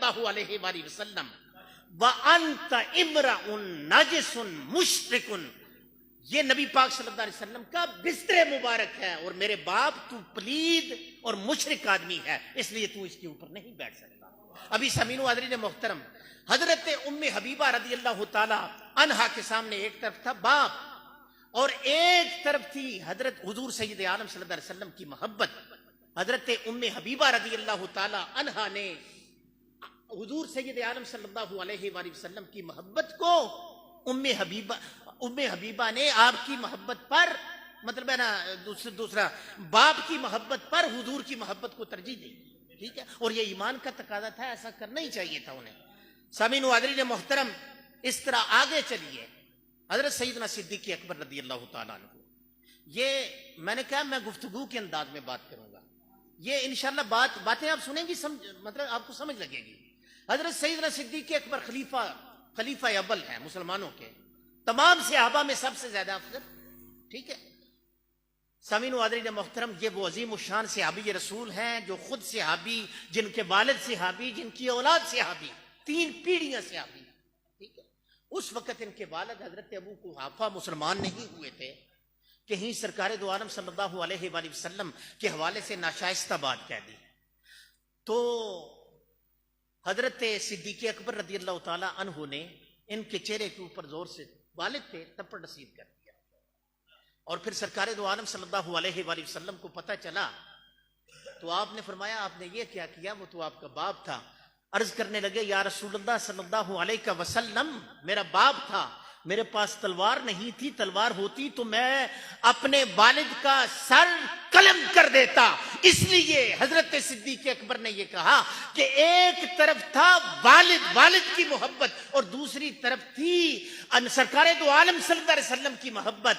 اللہ علیہ وآلہ وسلم وَأَنْتَ إِمْرَأٌ نَجِسٌ مُشْرِكٌ، یہ نبی پاک صلی اللہ علیہ وسلم کا بستر مبارک ہے، اور میرے باپ تو پلید اور مشرک آدمی ہے، اس لیے تو اس کے اوپر نہیں بیٹھ سکتا۔ ابھی سامعین و حاضرین محترم، حضرت ام حبیبہ رضی اللہ تعالی عنہا کے سامنے ایک طرف تھا باپ اور ایک طرف تھی حضرت حضور سید عالم صلی اللہ علیہ وسلم کی محبت۔ حضرت ام حبیبہ رضی اللہ تعالی عنہا نے حضور سید عالم صلی اللہ علیہ وآلہ وسلم کی محبت کو ام حبیبہ نے آپ کی محبت پر، مطلب ہے نا دوسرا باپ کی محبت پر حضور کی محبت کو ترجیح دی، ٹھیک ہے، اور یہ ایمان کا تقاضا تھا، ایسا کرنا ہی چاہیے تھا انہیں۔ سامعین و حاضرین محترم، اس طرح آگے چلیے حضرت سیدنا صدیق اکبر رضی اللہ تعالیٰ عنہ، یہ میں نے کہا میں گفتگو کے انداز میں بات کروں گا، یہ انشاءاللہ باتیں آپ سنیں گی، مطلب آپ کو سمجھ لگے گی۔ حضرت سیدنا صدیق اکبر خلیفہ اول ہیں مسلمانوں کے، تمام صحابہ میں سب سے زیادہ افضل، ٹھیک ہے۔ سامعین و حاضرین محترم، یہ وہ عظیم الشان صحابی رسول ہیں جو خود صحابی، جن کے والد صحابی، جن کی اولاد صحابی، 3 پیڑھیاں صحابی، ٹھیک ہے۔ اس وقت ان کے والد حضرت ابو قحافہ مسلمان نہیں ہوئے تھے، کہیں سرکار دو عالم صلی اللہ علیہ وآلہ وسلم کے حوالے سے ناشائستہ بات کہہ دی، تو حضرت صدیق اکبر رضی اللہ تعالی عنہ نے ان کے چہرے کے اوپر زور سے، والد تھے، تھپڑ رسید کر دیا، اور پھر سرکار دو عالم صلی اللہ علیہ وآلہ وسلم کو پتہ چلا تو آپ نے فرمایا آپ نے یہ کیا کیا، وہ تو آپ کا باپ تھا۔ عرض کرنے لگے یا رسول اللہ صلی اللہ علیہ وسلم، میرا باپ تھا، میرے پاس تلوار نہیں تھی، تلوار ہوتی تو میں اپنے والد کا سر قلم کر دیتا۔ اس لیے حضرت صدیق اکبر نے یہ کہا کہ ایک طرف تھا والد کی محبت اور دوسری طرف تھی سرکار دو عالم صلی اللہ علیہ وسلم کی محبت۔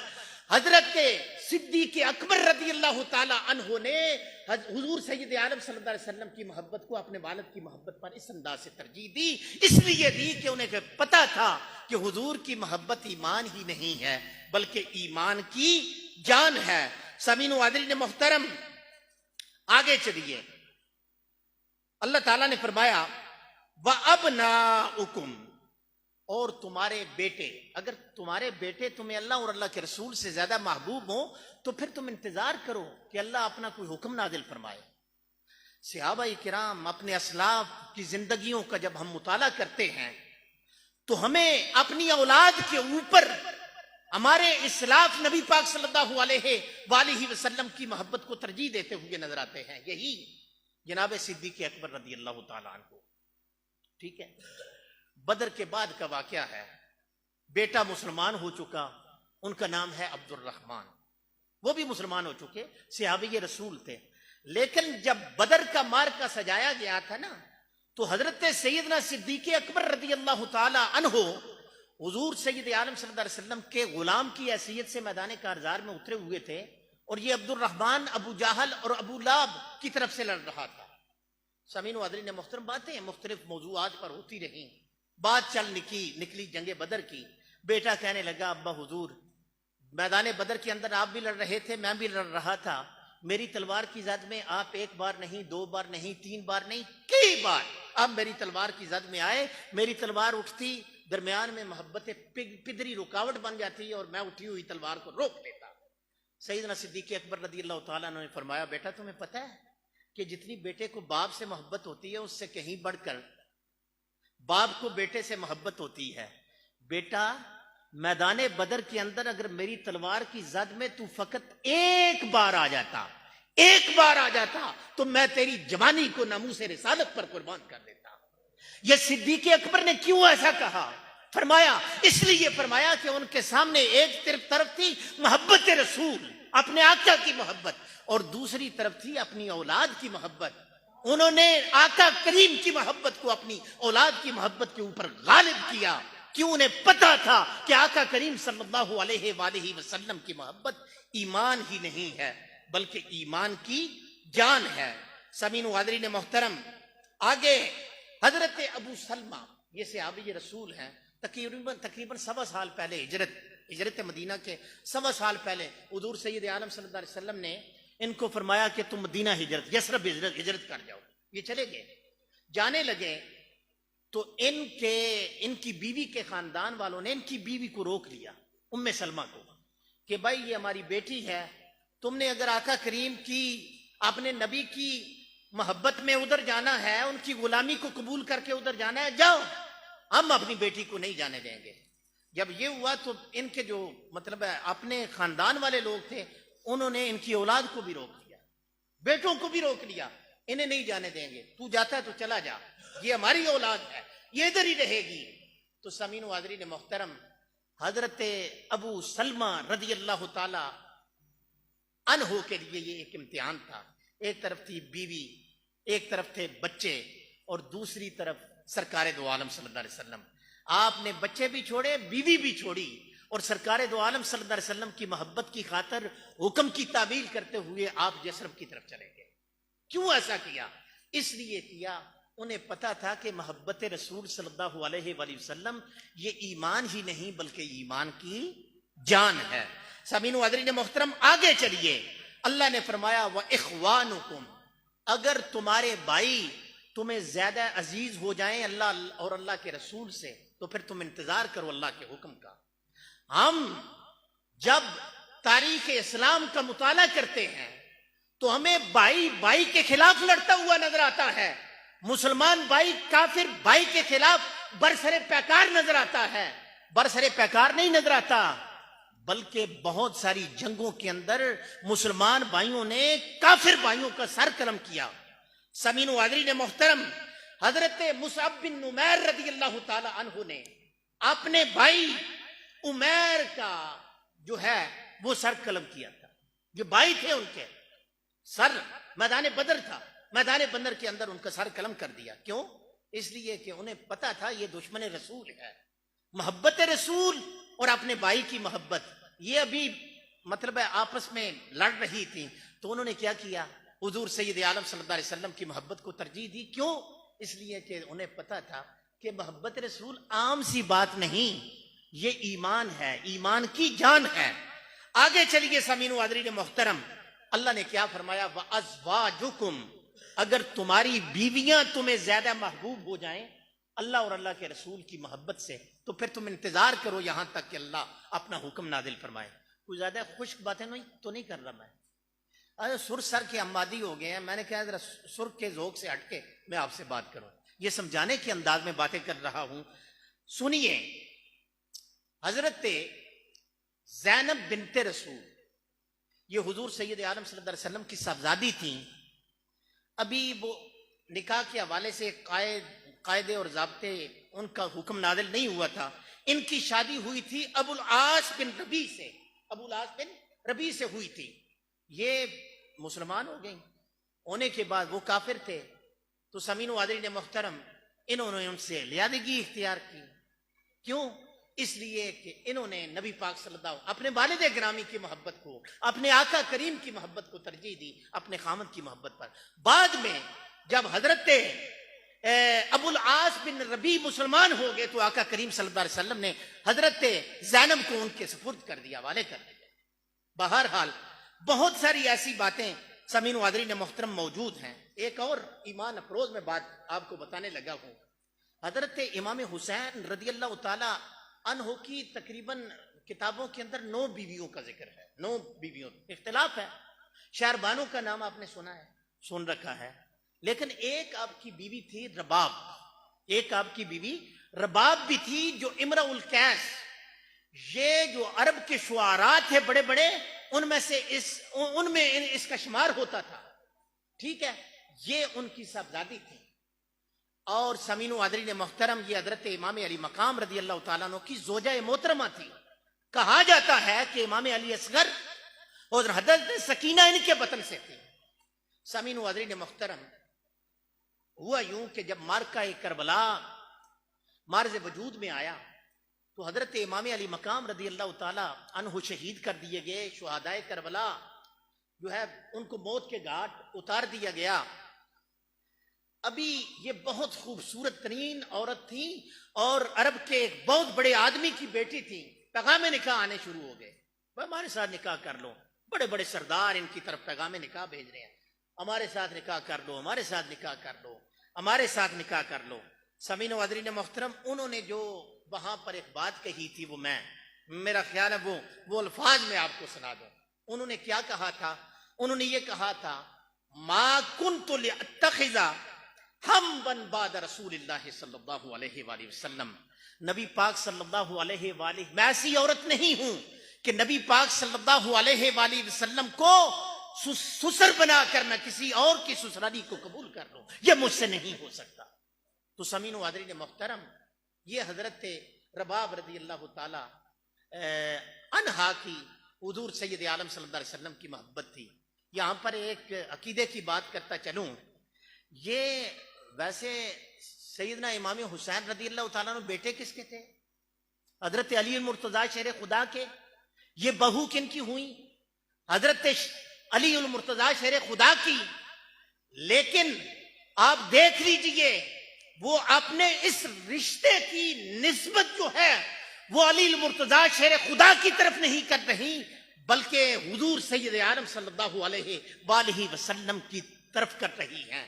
حضرت صدیق اکبر رضی اللہ تعالی عنہ نے حضور سید عالم صلی اللہ علیہ وسلم کی محبت کو اپنے والد کی محبت پر اس انداز سے ترجیح دی، اس لیے دی کہ انہیں پتا تھا کہ حضور کی محبت ایمان ہی نہیں ہے بلکہ ایمان کی جان ہے۔ سامعین و حاضرین محترم، آگے چلیے، اللہ تعالیٰ نے فرمایا وَأَبْنَاؤُكُمْ، اور تمہارے بیٹے، اگر تمہارے بیٹے تمہیں اللہ اور اللہ کے رسول سے زیادہ محبوب ہوں تو پھر تم انتظار کرو کہ اللہ اپنا کوئی حکم نازل فرمائے۔ صحابہ کرام اپنے اسلاف کی زندگیوں کا جب ہم مطالعہ کرتے ہیں تو ہمیں اپنی اولاد کے اوپر ہمارے اسلاف نبی پاک صلی اللہ علیہ وآلہ وسلم کی محبت کو ترجیح دیتے ہوئے نظر آتے ہیں۔ یہی جناب صدیق اکبر رضی اللہ تعالیٰ عنہ، ٹھیک ہے۔ بدر کے بعد کا واقعہ ہے، بیٹا مسلمان ہو چکا، ان کا نام ہے عبد الرحمن، وہ بھی مسلمان ہو چکے، صحابی رسول تھے، لیکن جب بدر کا مارکہ سجایا گیا تھا نا تو حضرت سیدنا صدیق اکبر رضی اللہ تعالی عنہ حضور سید عالم صلی اللہ علیہ وسلم کے غلام کی حیثیت سے میدان کارزار میں اترے ہوئے تھے، اور یہ عبد الرحمن ابو جہل اور ابو لہب کی طرف سے لڑ رہا تھا۔ سامعین و حاضرین محترم، باتیں مختلف موضوعات پر ہوتی رہیں، بات چل نکلی جنگ بدر کی۔ بیٹا کہنے لگا ابا حضور، میدان بدر کے اندر آپ بھی لڑ رہے تھے، میں بھی لڑ رہا تھا، میری تلوار کی زد میں آپ 1 بار نہیں، 2 بار نہیں، 3 بار نہیں، کئی بار آپ میری تلوار کی زد میں آئے، میری تلوار اٹھتی، درمیان میں محبت پدری رکاوٹ بن جاتی اور میں اٹھی ہوئی تلوار کو روک لیتا۔ سیدنا صدیق اکبر رضی اللہ تعالیٰ عنہ نے فرمایا بیٹا تمہیں پتہ ہے کہ جتنی بیٹے کو باپ سے محبت ہوتی ہے اس سے کہیں بڑھ کر باپ کو بیٹے سے محبت ہوتی ہے۔ بیٹا میدان بدر کے اندر اگر میری تلوار کی زد میں تو فقط 1 بار آ جاتا تو میں تیری جوانی کو ناموس رسالت پر قربان کر دیتا۔ یہ صدیق اکبر نے کیوں ایسا کہا؟ فرمایا اس لیے فرمایا کہ ان کے سامنے ایک طرف تھی محبت رسول، اپنے آقا کی محبت، اور دوسری طرف تھی اپنی اولاد کی محبت۔ انہوں نے آقا کریم کی محبت کو اپنی اولاد کی محبت کے اوپر غالب کیا، کیوں؟ انہیں پتا تھا کہ آقا کریم صلی اللہ علیہ وآلہ وسلم کی محبت ایمان ہی نہیں ہے بلکہ ایمان کی جان ہے۔ سامعین و حاضرین محترم، آگے حضرت ابو سلمہ، یہ صحابی رسول ہیں، تقریباً 1.25 سال پہلے ہجرت مدینہ کے 1.25 سال پہلے حضور سید عالم صلی اللہ علیہ وسلم نے ان کو فرمایا کہ تم مدینہ یثرب ہجرت کر جاؤ۔ یہ چلے گئے، جانے لگے، تو ان کی بیوی کے خاندان والوں نے ان کی بیوی کو روک لیا، ام سلمہ کو، کہ بھائی یہ ہماری بیٹی ہے، تم نے اگر آقا کریم کی، اپنے نبی کی محبت میں ادھر جانا ہے، ان کی غلامی کو قبول کر کے ادھر جانا ہے، جاؤ، ہم اپنی بیٹی کو نہیں جانے دیں گے۔ جب یہ ہوا تو ان کے جو مطلب ہے اپنے خاندان والے لوگ تھے، انہوں نے ان کی اولاد کو بھی روک لیا، بیٹوں کو بھی روک لیا، انہیں نہیں جانے دیں گے، تو جاتا ہے تو چلا جا، یہ ہماری اولاد ہے، یہ ادھر ہی رہے گی۔ تو سامعین و حاضرین محترم، حضرت ابو سلمہ رضی اللہ تعالی عنہ کے لیے یہ ایک امتحان تھا۔ ایک طرف تھی بیوی، ایک طرف تھے بچے، اور دوسری طرف سرکار دو عالم صلی اللہ علیہ وسلم۔ آپ نے بچے بھی چھوڑے، بیوی بھی چھوڑی، اور سرکار دو عالم صلی اللہ علیہ وسلم کی محبت کی خاطر حکم کی تعمیل کرتے ہوئے آپ یثرب کی طرف چلے گئے۔ کیوں ایسا کیا؟ اس لیے کیا، انہیں پتا تھا کہ محبت رسول صلی اللہ علیہ وآلہ وسلم یہ ایمان ہی نہیں بلکہ ایمان کی جان ہے۔ سامعین و حاضرین محترم، آگے چلیے، اللہ نے فرمایا وَإِخْوَانُكُمْ، اگر تمہارے بھائی تمہیں زیادہ عزیز ہو جائیں اللہ اور اللہ کے رسول سے تو پھر تم انتظار کرو اللہ کے حکم کا۔ ہم جب تاریخ اسلام کا مطالعہ کرتے ہیں تو ہمیں بھائی بھائی کے خلاف لڑتا ہوا نظر آتا ہے، مسلمان بھائی کافر بھائی کے خلاف برسر پیکار نظر آتا ہے۔ برسر پیکار نہیں نظر آتا، بلکہ بہت ساری جنگوں کے اندر مسلمان بھائیوں نے کافر بھائیوں کا سر قلم کیا۔ سامعین و حاضرین محترم، حضرت مصعب بن عمیر رضی اللہ تعالی عنہ نے اپنے بھائی عمیر کا جو ہے وہ سر قلم کیا تھا۔ جو بھائی تھے ان کے سر، میدان بدر تھا، میدان بدر کے اندر ان کا سر قلم کر دیا۔ کیوں؟ اس لیے کہ انہیں پتا تھا یہ دشمن رسول ہے۔ محبت رسول اور اپنے بھائی کی محبت یہ ابھی مطلب ہے آپس میں لڑ رہی تھی، تو انہوں نے کیا کیا؟ حضور سید عالم صلی اللہ علیہ وسلم کی محبت کو ترجیح دی۔ کیوں؟ اس لیے کہ انہیں پتا تھا کہ محبت رسول عام سی بات نہیں، یہ ایمان ہے، ایمان کی جان ہے۔ آگے چلیے سامعین و حاضرین محترم، اللہ نے کیا فرمایا؟ وَأَزْوَاجُكُمْ، اگر تمہاری بیویاں تمہیں زیادہ محبوب ہو جائیں اللہ اور اللہ کے رسول کی محبت سے تو پھر تم انتظار کرو یہاں تک کہ اللہ اپنا حکم نازل فرمائے۔ کوئی زیادہ خشک باتیں تو نہیں کر رہا میں، سر سر کے امادی ہو گئے ہیں، میں نے کہا ذرا سر کے ذوق سے ہٹ کے میں آپ سے بات کروں، یہ سمجھانے کے انداز میں باتیں کر رہا ہوں۔ سنیے، حضرت زینب بنت رسول، یہ حضور سید عالم صلی اللہ علیہ وسلم کی صاحبزادی تھیں۔ ابھی وہ نکاح کے حوالے سے قاعدے اور ضابطے ان کا حکم نازل نہیں ہوا تھا۔ ان کی شادی ہوئی تھی ابو العاص بن ربیع سے، ابو العاص بن ربیع سے ہوئی تھی۔ یہ مسلمان ہو گئیں، ہونے کے بعد وہ کافر تھے، تو سامعین و حاضرین محترم انہوں نے ان سے لیادگی اختیار کی۔ کیوں؟ اس لیے کہ انہوں نے نبی پاک صلی اللہ علیہ وسلم، اپنے والد گرامی کی محبت کو، اپنے آقا کریم کی محبت کو ترجیح دی اپنے خامد کی محبت پر۔ بعد میں جب حضرت ابو العاص بن ربیع مسلمان ہو گئے تو آقا کریم صلی اللہ علیہ وسلم نے حضرت زینب کو ان کے سپرد کر دیا، حوالے کر دیا۔ بہرحال بہت ساری ایسی باتیں سامعین و حاضرین محترم موجود ہیں۔ ایک اور ایمان افروز میں بات آپ کو بتانے لگا ہوں۔ حضرت امام حسین رضی اللہ تعالی عنہ کی تقریباً کتابوں کے اندر 9 بیویوں کا ذکر ہے، 9 بیویوں، اختلاف ہے۔ شہر بانو کا نام آپ نے سنا ہے، سن رکھا ہے، لیکن ایک آپ کی بیوی تھی رباب، ایک آپ کی بیوی رباب بھی تھی جو امرأ القیس، یہ جو عرب کے شعراء تھے بڑے بڑے، ان میں اس کا شمار ہوتا تھا، ٹھیک ہے، یہ ان کی صاحبزادی تھی۔ اور سامعین و حاضرین محترم، یہ حضرت امام علی مقام رضی اللہ تعالیٰ عنہ کی زوجہ محترمہ تھی۔ کہا جاتا ہے کہ امام علی اصغر اور حضرت سکینہ ان کے بطن سے تھی۔ سامعین و حاضرین محترم، ہوا یوں کہ جب معرکہ کربلا مارز وجود میں آیا تو حضرت امام علی مقام رضی اللہ تعالیٰ عنہ شہید کر دیے گئے۔ شہدائے کربلا جو ہے ان کو موت کے گھاٹ اتار دیا گیا۔ ابھی یہ بہت خوبصورت ترین عورت تھی اور عرب کے ایک بہت بڑے آدمی کی بیٹی تھی۔ پیغام نکاح آنے شروع ہو گئے، ہمارے ساتھ نکاح کر لو، بڑے بڑے سردار ان کی طرف پیغام نکاح بھیج رہے ہیں، ہمارے ساتھ نکاح کر لو، ہمارے ساتھ نکاح کر لو، ہمارے ساتھ نکاح کر لو۔ سامعین و حاضرین محترم، انہوں نے جو وہاں پر ایک بات کہی تھی، وہ میرا خیال ہے وہ الفاظ میں آپ کو سنا دوں. انہوں نے کیا کہا تھا؟ انہوں نے یہ کہا تھا ما کنت لاتخذ حمبا بعد رسول اللہ صلی اللہ علیہ وآلہ وسلم. نبی پاک صلی اللہ علیہ وآلہ، میں ایسی عورت نہیں ہوں کہ نبی پاک صلی اللہ علیہ وآلہ وسلم کو سسر بنا کر میں کسی اور کی سسرانی کو قبول کر لوں، یہ مجھ سے نہیں ہو سکتا. تو سامعین و حاضرین محترم، یہ حضرت رباب رضی اللہ تعالی عنہا کی حضور سید عالم صلی اللہ علیہ وسلم کی محبت تھی. یہاں پر ایک عقیدے کی بات کرتا چلوں، یہ ویسے سیدنا امام حسین رضی اللہ تعالیٰ عنہ بیٹے کس کے تھے؟ حضرت علی المرتضیٰ شیر خدا کے. یہ بہو کن کی ہوئی؟ حضرت علی المرتضیٰ شیر خدا کی. لیکن آپ دیکھ لیجئے، وہ اپنے اس رشتے کی نسبت جو ہے وہ علی المرتضیٰ شیر خدا کی طرف نہیں کر رہی، بلکہ حضور سید عالم صلی اللہ علیہ وآلہ وسلم کی طرف کر رہی ہیں،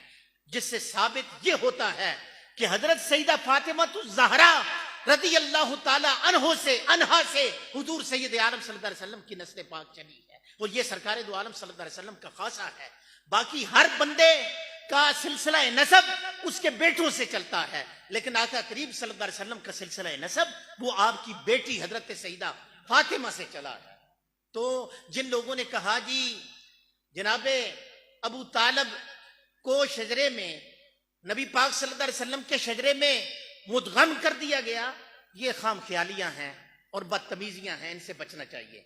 جس سے ثابت یہ ہوتا ہے کہ حضرت سیدہ فاطمہ الزہرا رضی اللہ تعالی عنہا سے حضور سید عالم صلی اللہ علیہ وسلم کی نسل پاک چلی ہے، اور یہ سرکار دو عالم صلی اللہ علیہ وسلم کا خاصہ ہے. باقی ہر بندے کا سلسلہ نسب اس کے بیٹوں سے چلتا ہے، لیکن آقا کریم صلی اللہ علیہ وسلم کا سلسلہ نسب وہ آپ کی بیٹی حضرت سیدہ فاطمہ سے چلا ہے. تو جن لوگوں نے کہا جی جناب ابو طالب کو شجرے میں، نبی پاک صلی اللہ علیہ وسلم کے شجرے میں مدغم کر دیا گیا، یہ خام خیالیاں ہیں اور بدتمیزیاں ہیں، ان سے بچنا چاہیے.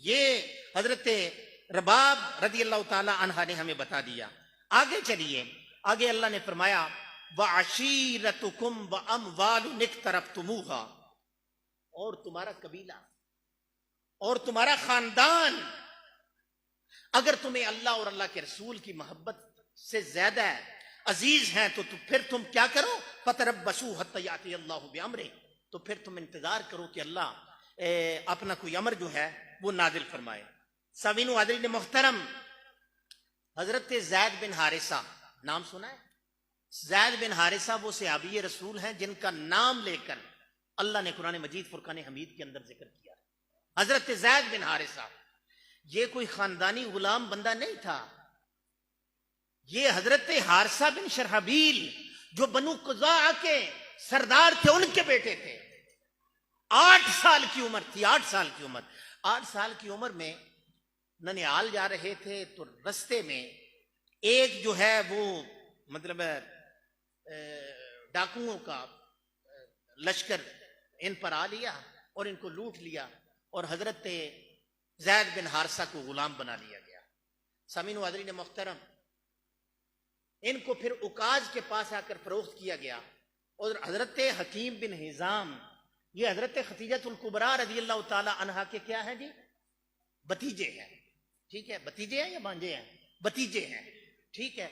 یہ حضرت رباب رضی اللہ تعالی عنہا نے ہمیں بتا دیا. آگے چلیے، آگے اللہ نے فرمایا وَعَشِيرَتُكُمْ وَأَمْوَالٌ اقْتَرَفْتُمُوهَا، اور تمہارا قبیلہ اور تمہارا خاندان اگر تمہیں اللہ اور اللہ کے رسول کی محبت سے زیادہ عزیز ہیں تو پھر تم کیا کرو؟ فَتَرَبَّصُوا حَتَّىٰ يَأْتِيَ اللَّهُ بِأَمْرِهِ، تو پھر تم انتظار کرو کہ اللہ اپنا کوئی امر جو ہے وہ نازل فرمائے. سامعین و حاضرین محترم، حضرت زید بن حارثہ نام سنا ہے؟ زید بن حارثہ وہ صحابی رسول ہیں جن کا نام لے کر اللہ نے قرآن مجید فرقان حمید کے اندر ذکر کیا. حضرت زید بن حارثہ یہ کوئی خاندانی غلام بندہ نہیں تھا، یہ حضرت حارثہ بن شرحبیل جو بنو قزاع کے سردار تھے ان کے بیٹے تھے. 8 سال کی عمر تھی، 8 سال کی عمر. 8 سال کی عمر میں ننیال جا رہے تھے تو رستے میں ایک جو ہے وہ مطلب ڈاکوؤں کا لشکر ان پر آ لیا اور ان کو لوٹ لیا، اور حضرت زید بن حارثہ کو غلام بنا لیا گیا. سامعین و حاضرین محترم، ان کو پھر عکاظ کے پاس آ کر فروخت کیا گیا، اور حضرت حکیم بن حزام یہ حضرت خدیجہ الکبریٰ رضی اللہ تعالی عنہا کے کیا ہیں جی؟ بتیجے ہیں. ٹھیک ہے، بتیجے ہیں یا بانجے ہیں؟ بتیجے ہیں. ٹھیک ہے.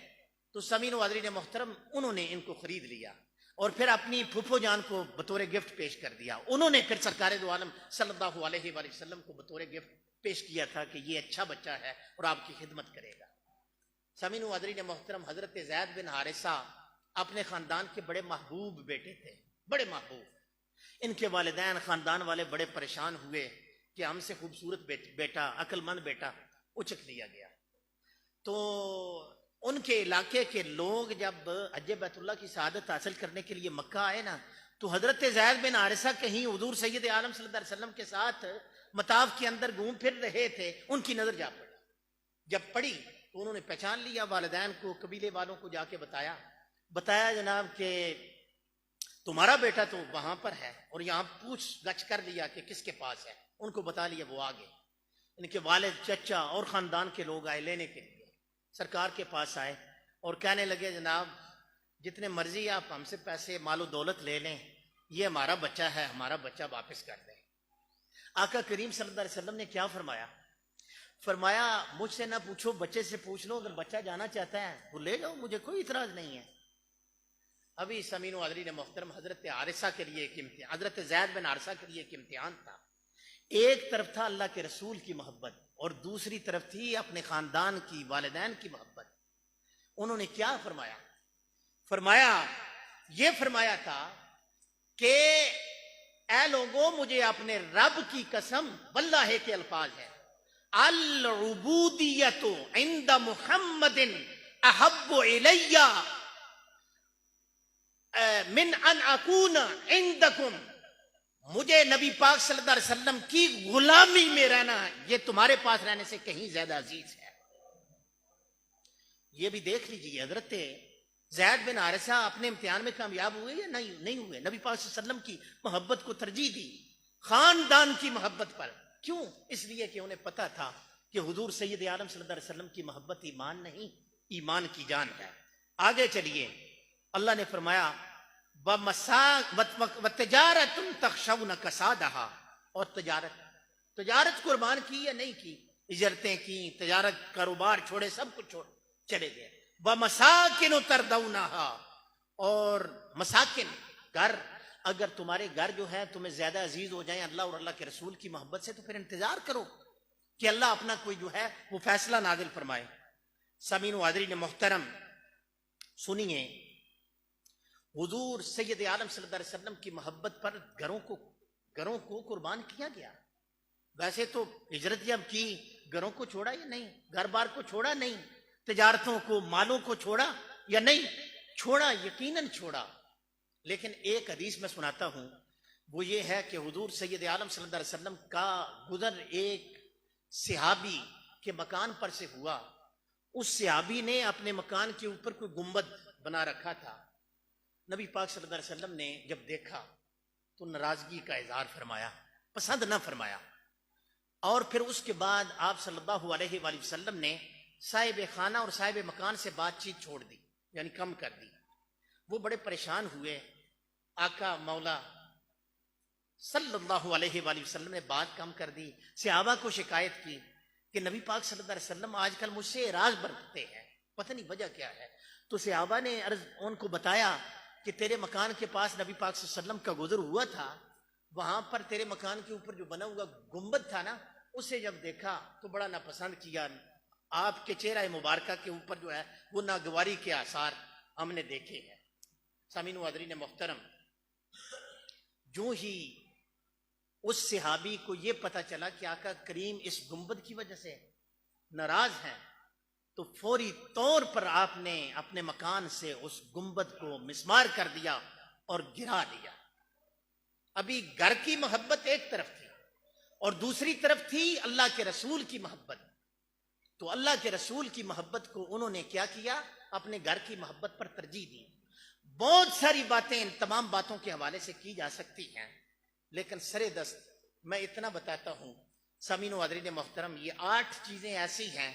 تو سامعین و حاضرین محترم، انہوں نے ان کو خرید لیا اور پھر اپنی پھوپھو جان کو بطور گفٹ پیش کر دیا. انہوں نے پھر سرکار دو عالم صلی اللہ علیہ وآلہ وسلم کو بطور گفٹ پیش کیا تھا کہ یہ اچھا بچہ ہے اور آپ کی خدمت کرے گا. سامعین و حاضرین محترم، حضرت زید بن حارثہ اپنے خاندان کے بڑے محبوب بیٹے تھے، بڑے محبوب. ان کے والدین خاندان والے بڑے پریشان ہوئے کہ ہم سے خوبصورت بیٹا، عقل مند بیٹا اچک لیا گیا. تو ان کے علاقے کے لوگ جب حج بیت اللہ کی سعادت حاصل کرنے کے لیے مکہ آئے نا، تو حضرت زید بن حارثہ کہیں حضور سید عالم صلی اللہ علیہ وسلم کے ساتھ مطاف کے اندر گھوم پھر رہے تھے، ان کی نظر جا پڑی. جب پڑی تو انہوں نے پہچان لیا، والدین کو، قبیلے والوں کو جا کے بتایا جناب کہ تمہارا بیٹا تو وہاں پر ہے، اور یہاں پوچھ گچھ کر لیا کہ کس کے پاس ہے. ان کو بتا لیا، وہ آگے ان کے والد، چچا اور خاندان کے لوگ آئے لینے کے لیے، سرکار کے پاس آئے اور کہنے لگے جناب جتنے مرضی آپ ہم سے پیسے مال و دولت لے لیں، یہ ہمارا بچہ ہے، ہمارا بچہ واپس کر دیں. آقا کریم صلی اللہ علیہ وسلم نے کیا فرمایا مجھ سے نہ پوچھو، بچے سے پوچھ لو، اگر بچہ جانا چاہتا ہے وہ لے لو، مجھے کوئی اعتراض نہیں ہے. ابھی سامعین و حاضرین محترم، حضرت حارثہ کے لیے ایک امتحان، حضرت زید بن حارثہ کے لیے ایک امتحان تھا. ایک طرف تھا اللہ کے رسول کی محبت اور دوسری طرف تھی اپنے خاندان کی، والدین کی محبت. انہوں نے کیا فرمایا یہ فرمایا تھا کہ اے لوگوں مجھے اپنے رب کی قسم، واللہ کے الفاظ ہیں، العبودیت عند محمد احب الی من ان اکون عندکم، مجھے نبی پاک صلی اللہ علیہ وسلم کی غلامی میں رہنا یہ تمہارے پاس رہنے سے کہیں زیادہ عزیز ہے۔ یہ بھی دیکھ لیجیے، حضرت زید بن حارثہ اپنے امتحان میں کامیاب ہوئے یا نہیں ہوئے؟ نبی پاک صلی اللہ علیہ وسلم کی محبت کو ترجیح دی خاندان کی محبت پر۔ کیوں؟ اس لیے کہ انہیں پتا تھا کہ حضور سید عالم صلی اللہ علیہ وسلم کی محبت ایمان نہیں، ایمان کی جان ہے۔ آگے چلیے، اللہ نے فرمایا وَتِجَارَةٌ تَخْشَوْنَ كَسَادَهَا، اور تجارت قربان کی یا نہیں کی؟ اجرتیں کی، تجارت، کاروبار چھوڑے، سب کچھ چھوڑ چلے گئے۔ وَمَسَاكِنُ تَرْضَوْنَهَا، اور مساکن، گھر، اگر تمہارے گھر جو ہے تمہیں زیادہ عزیز ہو جائیں اللہ اور اللہ کے رسول کی محبت سے، تو پھر انتظار کرو کہ اللہ اپنا کوئی جو ہے وہ فیصلہ نازل فرمائے۔ سامعین و حاضرین محترم، سنیے، حضور سید عالم صلی اللہ علیہ وسلم کی محبت پر گھروں کو قربان کیا گیا۔ ویسے تو ہجرت جب کی، گھروں کو چھوڑا یا نہیں؟ گھر بار کو چھوڑا نہیں؟ تجارتوں کو، مالوں کو چھوڑا یا نہیں؟ چھوڑا، یقیناً چھوڑا۔ لیکن ایک حدیث میں سناتا ہوں، وہ یہ ہے کہ حضور سید عالم صلی اللہ علیہ وسلم کا گزر ایک صحابی کے مکان پر سے ہوا۔ اس صحابی نے اپنے مکان کے اوپر کوئی گنبد بنا رکھا تھا۔ نبی پاک صلی اللہ علیہ وسلم نے جب دیکھا تو ناراضگی کا اظہار فرمایا، پسند نہ فرمایا، اور پھر اس کے بعد آپ صلی اللہ علیہ وآلہ وسلم نے صاحب خانہ اور صاحب مکان سے بات چیت چھوڑ دی، یعنی کم کر دی۔ وہ بڑے پریشان ہوئے۔ آقا مولا صلی اللہ علیہ وآلہ وسلم نے بات کم کر دی، صحابہ کو شکایت کی کہ نبی پاک صلی اللہ علیہ وسلم آج کل مجھ سے اعراض برتتے ہیں، پتہ نہیں وجہ کیا ہے۔ تو صحابہ نے ان کو بتایا کہ تیرے مکان کے پاس نبی پاک صلی اللہ علیہ وسلم کا گزر ہوا تھا، وہاں پر تیرے مکان کے اوپر جو بنا ہوا گنبد تھا نا، اسے جب دیکھا تو بڑا ناپسند کیا۔ آپ کے چہرہ مبارکہ کے اوپر جو ہے وہ ناگواری کے آثار ہم نے دیکھے ہیں۔ سامعین و حاضرین محترم، جو ہی اس صحابی کو یہ پتا چلا کہ آقا کریم اس گنبد کی وجہ سے ناراض ہیں، تو فوری طور پر آپ نے اپنے مکان سے اس گنبد کو مسمار کر دیا اور گرا دیا۔ ابھی گھر کی محبت ایک طرف تھی اور دوسری طرف تھی اللہ کے رسول کی محبت۔ تو اللہ کے رسول کی محبت کو انہوں نے کیا کیا؟ اپنے گھر کی محبت پر ترجیح دی۔ بہت ساری باتیں ان تمام باتوں کے حوالے سے کی جا سکتی ہیں، لیکن سرے دست میں اتنا بتاتا ہوں۔ سامعین و حاضرین محترم، یہ 8 چیزیں ایسی ہیں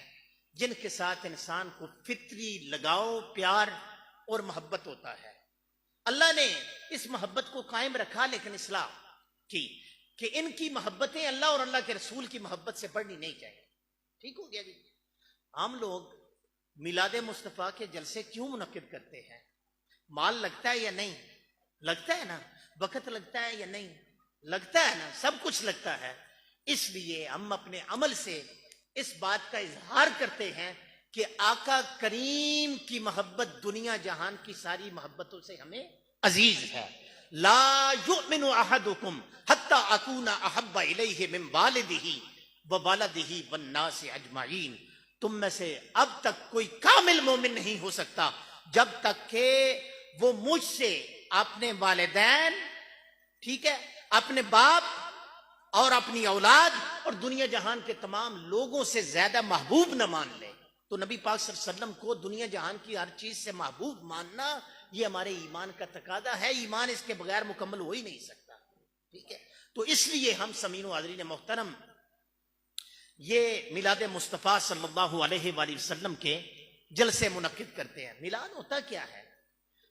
جن کے ساتھ انسان کو فطری لگاؤ، پیار اور محبت ہوتا ہے۔ اللہ نے اس محبت کو قائم رکھا، لیکن اصلاح کی کہ ان کی محبتیں اللہ اور اللہ کے رسول کی محبت سے بڑھنی نہیں چاہیے۔ ٹھیک ہو گیا جی؟ ہم لوگ میلاد مصطفیٰ کے جلسے کیوں منعقد کرتے ہیں؟ مال لگتا ہے یا نہیں؟ لگتا ہے نا۔ وقت لگتا ہے یا نہیں؟ لگتا ہے نا۔ سب کچھ لگتا ہے۔ اس لیے ہم اپنے عمل سے اس بات کا اظہار کرتے ہیں کہ آقا کریم کی محبت دنیا جہان کی ساری محبتوں سے ہمیں عزیز ہے۔ لا یؤمن احدکم حتی اکون احب الیہ من والدہ ووالدہ والناس اجمعین، تم میں سے اب تک کوئی کامل مومن نہیں ہو سکتا جب تک کہ وہ مجھ سے اپنے والدین، ٹھیک ہے، اپنے باپ اور اپنی اولاد اور دنیا جہان کے تمام لوگوں سے زیادہ محبوب نہ مان لے۔ تو نبی پاک صلی اللہ علیہ وسلم کو دنیا جہان کی ہر چیز سے محبوب ماننا یہ ہمارے ایمان کا تقاضا ہے۔ ایمان اس کے بغیر مکمل ہو ہی نہیں سکتا، ٹھیک ہے۔ تو اس لیے ہم سامعین و حاضرین محترم یہ میلاد مصطفیٰ صلی اللہ علیہ وآلہ وسلم کے جلسے منعقد کرتے ہیں۔ میلاد ہوتا کیا ہے؟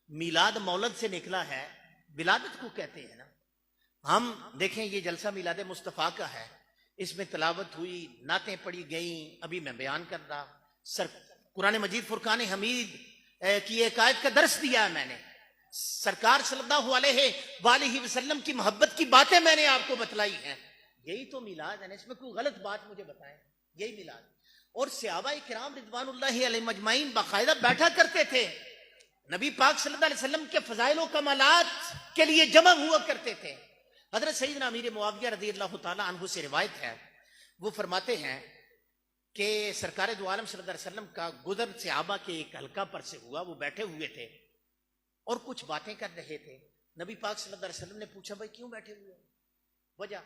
میلاد مولد سے نکلا ہے، ولادت کو کہتے ہیں نا۔ ہم دیکھیں یہ جلسہ میلاد مصطفیٰ کا ہے، اس میں تلاوت ہوئی، نعتیں پڑھی گئیں، ابھی میں بیان کر رہا۔ قرآن مجید فرقان حمید کی ایک آیت کا درس دیا ہے میں نے، سرکار صلی اللہ علیہ وآلہ وسلم کی محبت کی باتیں میں نے آپ کو بتلائی ہیں۔ یہی تو میلاد ہے نا، اس میں کوئی غلط بات مجھے بتائیں، یہی میلاد۔ اور صحابہ کرام رضوان اللہ علیہم اجمعین باقاعدہ بیٹھا کرتے تھے، نبی پاک صلی اللہ علیہ وسلم کے فضائل و کمالات کے لیے جمع ہوا کرتے تھے. حضرت سیدنا امیر معاویہ رضی اللہ تعالیٰ عنہ سے روایت ہے, وہ فرماتے ہیں کہ سرکار دو عالم صلی اللہ علیہ وسلم کا گزر صحابہ کے ایک حلقہ پر سے ہوا. وہ بیٹھے ہوئے تھے اور کچھ باتیں کر رہے تھے. نبی پاک صلی اللہ علیہ وسلم نے پوچھا بھائی کیوں بیٹھے ہوئے ہیں, وجہ؟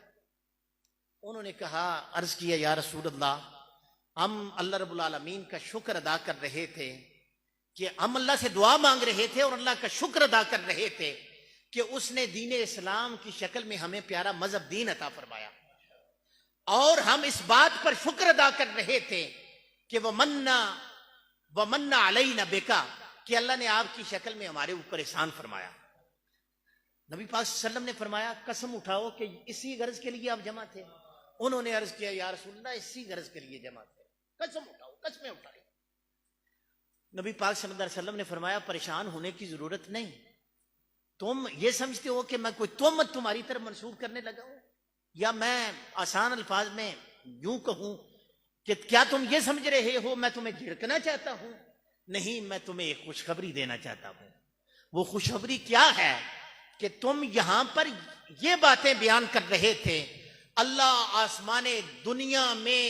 انہوں نے کہا, عرض کیا یا رسول اللہ, ہم اللہ رب العالمین کا شکر ادا کر رہے تھے کہ ہم اللہ سے دعا مانگ رہے تھے اور اللہ کا شکر ادا کر رہے تھے کہ اس نے دین اسلام کی شکل میں ہمیں پیارا مذہب دین عطا فرمایا, اور ہم اس بات پر شکر ادا کر رہے تھے کہ وَمَنَّ عَلَيْنَا بِكَ, کہ اللہ نے آپ کی شکل میں ہمارے اوپر احسان فرمایا. نبی پاک صلی اللہ علیہ وسلم نے فرمایا قسم اٹھاؤ کہ اسی غرض کے لیے آپ جمع تھے؟ انہوں نے عرض کیا یا رسول اللہ اسی غرض کے لیے جمع تھے. قسم اٹھاؤ, قسمیں اٹھائی. نبی پاک صلی اللہ علیہ وسلم نے فرمایا پریشان ہونے کی ضرورت نہیں. تم یہ سمجھتے ہو کہ میں کوئی تہمت تمہاری طرف منسوب کرنے لگا ہوں, یا میں آسان الفاظ میں یوں کہوں کہ کیا تم یہ سمجھ رہے ہو میں تمہیں جھڑکنا چاہتا ہوں؟ نہیں, میں تمہیں ایک خوشخبری دینا چاہتا ہوں. وہ خوشخبری کیا ہے کہ تم یہاں پر یہ باتیں بیان کر رہے تھے, اللہ آسمان دنیا میں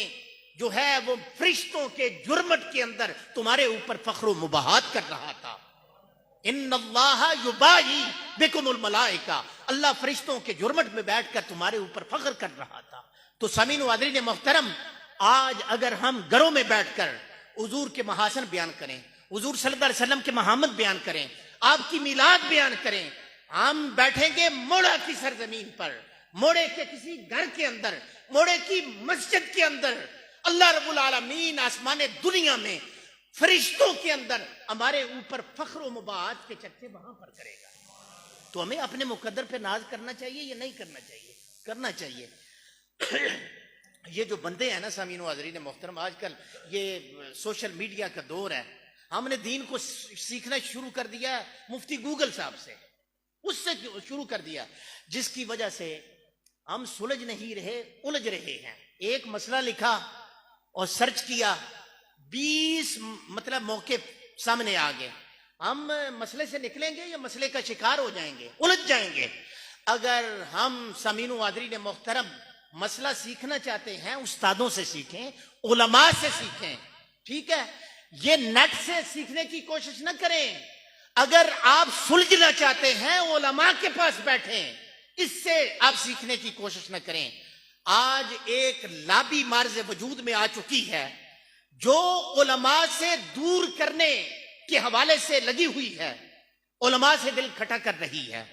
جو ہے وہ فرشتوں کے جرمٹ کے اندر تمہارے اوپر فخر و مباحات کر رہا تھا. ان اللہ یباہی بکم الملائکہ, اللہ فرشتوں کے جرمٹ میں بیٹھ کر تمہارے اوپر فخر کر رہا تھا. تو سامعین و حاضرین محترم, آج اگر ہم گھروں میں بیٹھ کر حضور کے محاسن بیان کریں, حضور صلی اللہ علیہ وسلم کے محمد بیان کریں, آپ کی میلاد بیان کریں, ہم بیٹھیں گے موڑا کی سرزمین پر, موڑے کے کسی گھر کے اندر, موڑے کی مسجد کے اندر, اللہ رب العالمین آسمان دنیا میں فرشتوں کے اندر ہمارے اوپر فخر و مباحات کے چرچے وہاں پر کرے گا. تو ہمیں اپنے مقدر پہ ناز کرنا چاہیے یا نہیں کرنا چاہیے؟ کرنا چاہیے. یہ جو بندے ہیں نا سامعین و حاضرین محترم, آج کل یہ سوشل میڈیا کا دور ہے, ہم نے دین کو سیکھنا شروع کر دیا مفتی گوگل صاحب سے, اس سے شروع کر دیا, جس کی وجہ سے ہم سلجھ نہیں رہے, الجھ رہے ہیں. ایک مسئلہ لکھا اور سرچ کیا, 20 مطلب موقع سامنے آ گئے. ہم مسئلے سے نکلیں گے یا مسئلے کا شکار ہو جائیں گے, الجھ جائیں گے. اگر ہم سامعین و حاضرین محترم مسئلہ سیکھنا چاہتے ہیں, استادوں سے سیکھیں, علماء سے سیکھیں, ٹھیک ہے, یہ نیٹ سے سیکھنے کی کوشش نہ کریں. اگر آپ سلجھنا چاہتے ہیں علماء کے پاس بیٹھیں, اس سے آپ سیکھنے کی کوشش نہ کریں. آج ایک لابی مارز وجود میں آ چکی ہے جو علماء سے دور کرنے کے حوالے سے لگی ہوئی ہے, علماء سے دل کھٹا کر رہی ہے.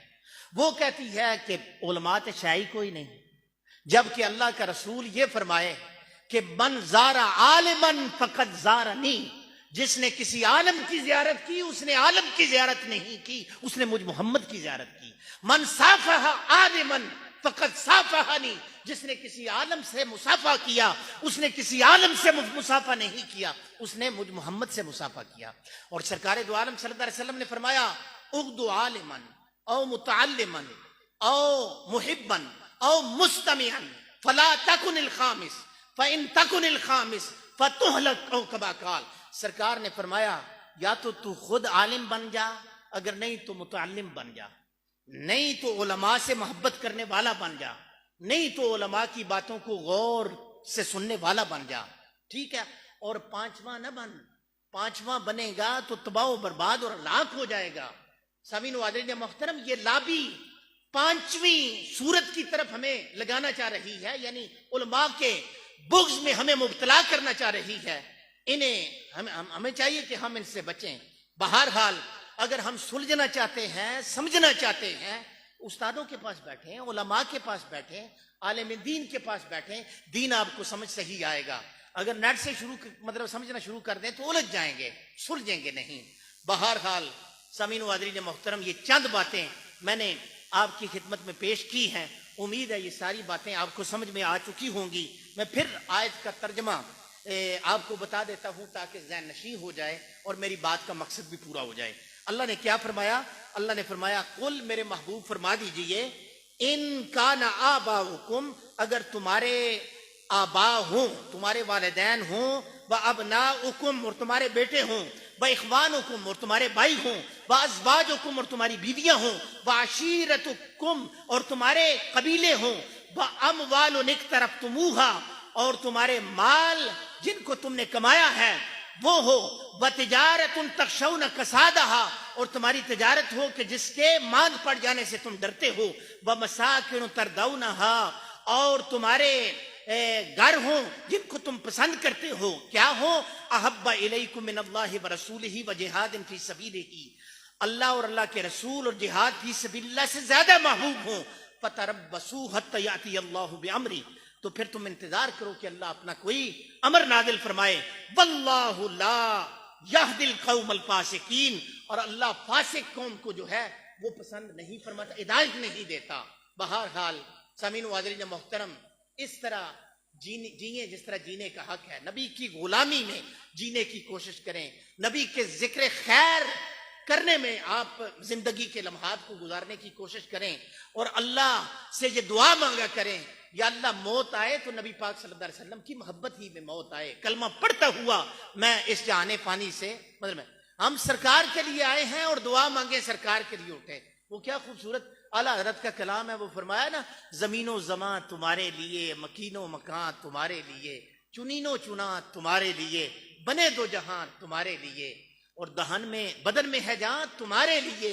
وہ کہتی ہے کہ علماء تو شاہی کوئی نہیں, جبکہ اللہ کا رسول یہ فرمائے کہ من زارا عالمن فقط زارنی, جس نے کسی عالم کی زیارت کی اس نے عالم کی زیارت نہیں کی, اس نے مجھ محمد کی زیارت کی. من صافح عالمن فقط صافحنی, جس نے کسی عالم سے مصافحہ کیا اس نے کسی عالم سے مصافحہ نہیں کیا, اس نے مجھ محمد سے مصافحہ کیا. اور سرکار دو عالم صلی اللہ علیہ وسلم نے فرمایا اغدو عالمن او متعلمن او محبن او مستمعن فلا تکن الخامس فان تکن الخامس فتہلک او کما قال. سرکار نے فرمایا یا تو خود عالم بن جا, اگر نہیں تو متعلم بن جا, نہیں تو علماء سے محبت کرنے والا بن جا, نہیں تو علماء کی باتوں کو غور سے سننے والا بن جا, ٹھیک ہے. اور پانچواں نہ بن, پانچواں بنے گا تو تباہ و برباد اور ہلاک ہو جائے گا. سامعین و حاضرین محترم, یہ لابی پانچویں صورت کی طرف ہمیں لگانا چاہ رہی ہے, یعنی علماء کے بغض میں ہمیں مبتلا کرنا چاہ رہی ہے. ہمیں چاہیے کہ ہم ان سے بچیں. بہرحال اگر ہم سلجھنا چاہتے ہیں, سمجھنا چاہتے ہیں, استادوں کے پاس بیٹھیں, علماء کے پاس بیٹھیں, عالم دین کے پاس بیٹھیں, دین آپ کو سمجھ صحیح آئے گا. اگر نیٹ سے مطلب سمجھنا شروع کر دیں تو الجھ جائیں گے, سلجھیں گے نہیں. بہرحال سامعین و حاضرین محترم, یہ چند باتیں میں نے آپ کی خدمت میں پیش کی ہیں. امید ہے یہ ساری باتیں آپ کو سمجھ میں آ چکی ہوں گی. میں پھر آیت کا ترجمہ آپ کو بتا دیتا ہوں تاکہ ذہن نشین ہو جائے اور میری بات کا مقصد بھی پورا ہو جائے. اللہ نے کیا فرمایا؟ اللہ نے فرمایا قل, میرے محبوب فرما دیجئے, ان کان آباؤکم, اگر تمہارے آبا ہوں, تمہارے والدین ہوں, و ابناؤکم, اور تمہارے بیٹے ہوں, وَإِخْوَانُكُمْ اور تمہارے بھائی ہوں، وَأَزْوَاجُكُمْ اور تمہاری بیویاں ہوں، وَعَشِيرَتُكُمْ اور تمہارے قبیلے ہوں، وَأَمْوَالٌ اقْتَرَفْتُمُوهَا اور تمہارے مال جن کو تم نے کمایا ہے وہ ہو، وَتِجَارَةٌ تَخْشَوْنَ كَسَادَهَا اور تمہاری تجارت ہو کہ جس کے ماند پڑ جانے سے تم ڈرتے ہو، وَمَسَاكِنُ تَرْضَوْنَهَا اور تمہارے گھر ہوں جن کو تم پسند کرتے ہو، کیا ہو، احب الیکم من اللہ ورسولہ وجہاد فی سبیلہ اللہ اور اللہ کے رسول اور جہاد فی سبیل اللہ سے زیادہ محبوب ہوں، فتربصوا حتی یاتی اللہ بامرہ تو پھر تم انتظار کرو کہ اللہ اپنا کوئی امر نازل فرمائے، واللہ لا یہدی القوم الفاسقین اور اللہ فاسق قوم کو جو ہے وہ پسند نہیں فرماتا، ہدایت نہیں دیتا۔ بہرحال سامعین و حاضرین محترم، اس طرح جیئیں جس طرح جینے کا حق ہے، نبی کی غلامی میں جینے کی کوشش کریں، نبی کے ذکر خیر کرنے میں آپ زندگی کے لمحات کو گزارنے کی کوشش کریں اور اللہ سے یہ دعا مانگا کریں، یا اللہ موت آئے تو نبی پاک صلی اللہ علیہ وسلم کی محبت ہی میں موت آئے، کلمہ پڑھتا ہوا میں اس جہان فانی سے مطلب ہم سرکار کے لیے آئے ہیں اور دعا مانگے سرکار کے لیے اٹھے۔ وہ کیا خوبصورت اعلیٰ حضرت کا کلام ہے، وہ فرمایا نا، زمین و زمان تمہارے لیے، مکین و مکان تمہارے لیے، چنین و چنا تمہارے لیے، بنے دو جہان تمہارے لیے، اور دہن میں بدن میں ہے جان تمہارے لیے،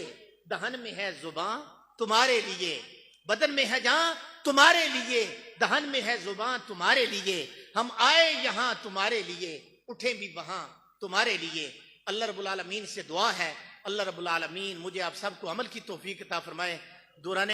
دہن میں ہے زبان تمہارے لیے، بدن میں ہے جان تمہارے لیے، دہن میں ہے زبان تمہارے لیے، ہم آئے یہاں تمہارے لیے، اٹھے بھی وہاں تمہارے لیے۔ اللہ رب العالمین سے دعا ہے اللہ رب العالمین مجھے آپ سب کو عمل کی توفیق عطا فرمائے۔ دوران